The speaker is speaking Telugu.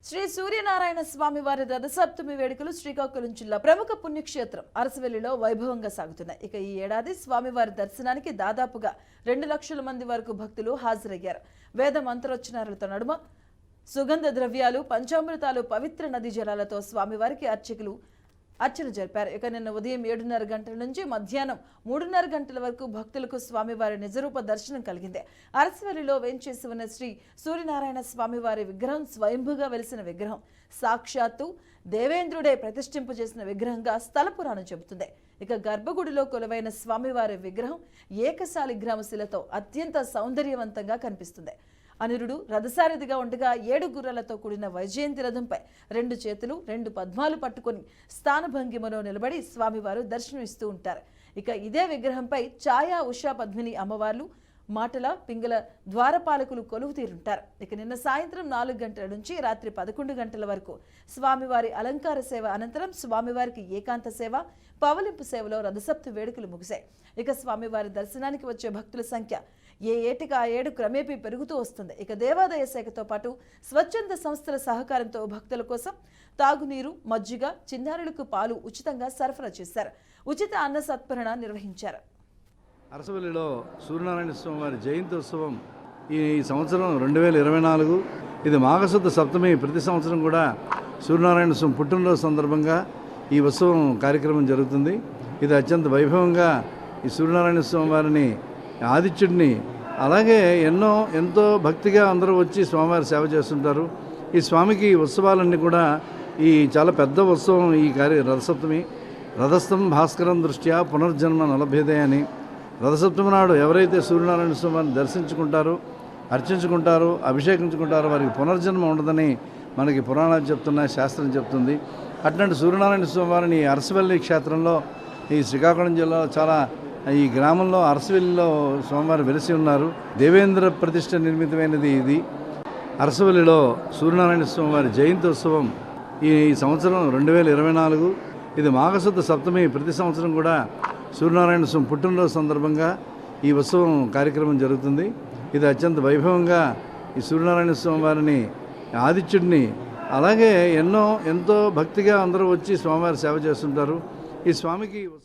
శ్రీ సూర్యనారాయణ స్వామి వారి రథసప్తమి వేడుకలు శ్రీకాకుళం జిల్లా ప్రముఖ పుణ్యక్షేత్రం అరసవెల్లిలో వైభవంగా సాగుతున్నాయి. ఇక ఈ ఏడాది స్వామివారి దర్శనానికి దాదాపుగా 2 లక్షల మంది వరకు భక్తులు హాజరయ్యారు. వేద మంత్రోచ్చరణలతో నడుమ సుగంధ ద్రవ్యాలు, పంచామృతాలు, పవిత్ర నదీ జలాలతో స్వామివారికి అర్చన జరిపారు. ఇక నిన్న ఉదయం 7:30 గంటల నుంచి మధ్యాహ్నం 3:30 గంటల వరకు భక్తులకు స్వామివారి నిజరూప దర్శనం కలిగింది. అరసవల్లిలో వేంచేసి ఉన్న శ్రీ సూర్యనారాయణ స్వామివారి విగ్రహం స్వయంభుగా వెలిసిన విగ్రహం. సాక్షాత్తు దేవేంద్రుడే ప్రతిష్ఠింపు చేసిన విగ్రహంగా స్థల పురాణం చెబుతుంది. ఇక గర్భగుడిలో కొలువైన స్వామివారి విగ్రహం ఏకశాలిగ్రామ శిలతో అత్యంత సౌందర్యవంతంగా కనిపిస్తుంది. అనిరుడు రథసారథిగా ఉండగా 7 గుర్రాలతో కూడిన వైజయంతి రథంపై 2 చేతులు 2 పద్మాలు పట్టుకొని స్థానభంగిమలో నిలబడి స్వామివారు దర్శనమిస్తూ ఉంటారు. ఇక ఇదే విగ్రహంపై ఛాయా, ఉషా, పద్మిని అమ్మవార్లు, మాటల, పింగళ ద్వారపాలకులు కొలువు తీరుంటారు. ఇక నిన్న సాయంత్రం 4 గంటల నుంచి రాత్రి 11 గంటల వరకు స్వామివారి అలంకార సేవ అనంతరం స్వామివారికి ఏకాంత సేవ, పవలింపు సేవలో రథసప్తమి వేడుకలు ముగిశాయి. ఇక స్వామివారి దర్శనానికి వచ్చే భక్తుల సంఖ్య ఏ ఏటికి ఆ ఏడు క్రమేపీ పెరుగుతూ వస్తుంది. ఇక దేవాదాయ శాఖతో పాటు స్వచ్ఛంద సంస్థల సహకారంతో భక్తుల కోసం తాగునీరు, మజ్జిగ, చిన్నారులకు పాలు ఉచితంగా సరఫరా చేశారు. ఉచిత అన్న సత్పరణ నిర్వహించారు. అరసవల్లిలో సూర్యనారాయణ స్వామి వారి జయంతి ఉత్సవం ఈ సంవత్సరం 2024. ఇది మాఘశుద్ధ సప్తమి. ప్రతి సంవత్సరం కూడా సూర్యనారాయణ స్వామి పుట్టినరోజు సందర్భంగా ఈ ఉత్సవం కార్యక్రమం జరుగుతుంది. ఇది అత్యంత వైభవంగా ఈ సూర్యనారాయణ స్వామి వారిని, ఆదిత్యుడిని, అలాగే ఎంతో భక్తిగా అందరూ వచ్చి స్వామివారి సేవ చేస్తుంటారు. ఈ స్వామికి ఉత్సవాలన్నీ కూడా ఈ చాలా పెద్ద ఉత్సవం. ఈ రథసప్తమి రథస్థం భాస్కరం దృష్ట్యా పునర్జన్మ నలభేదే అని రథసప్తమి నాడు ఎవరైతే సూర్యనారాయణ స్వామిని దర్శించుకుంటారో, అర్చించుకుంటారో, అభిషేకించుకుంటారో వారికి పునర్జన్మ ఉండదని మనకి పురాణాలు చెప్తున్నాయి, శాస్త్రం చెప్తుంది. అట్లాంటి సూర్యనారాయణ స్వామి వారిని అరసవల్లి క్షేత్రంలో ఈ శ్రీకాకుళం జిల్లాలో చాలా ఈ గ్రామంలో అరసవల్లిలో స్వామివారు వెలిసి ఉన్నారు. దేవేంద్ర ప్రతిష్ఠ నిర్మితమైనది ఇది. అరసవల్లిలో సూర్యనారాయణ స్వామి వారి జయంతి ఉత్సవం ఈ సంవత్సరం 2024. ఇది మాఘశుద్ధ సప్తమి. ప్రతి సంవత్సరం కూడా సూర్యనారాయణ స్వామి పుట్టినరోజు సందర్భంగా ఈ ఉత్సవం కార్యక్రమం జరుగుతుంది. ఇది అత్యంత వైభవంగా ఈ సూర్యనారాయణ స్వామి వారిని, ఆదిత్యుడిని, అలాగే ఎంతో భక్తిగా అందరూ వచ్చి స్వామివారి సేవ చేస్తుంటారు. ఈ స్వామికి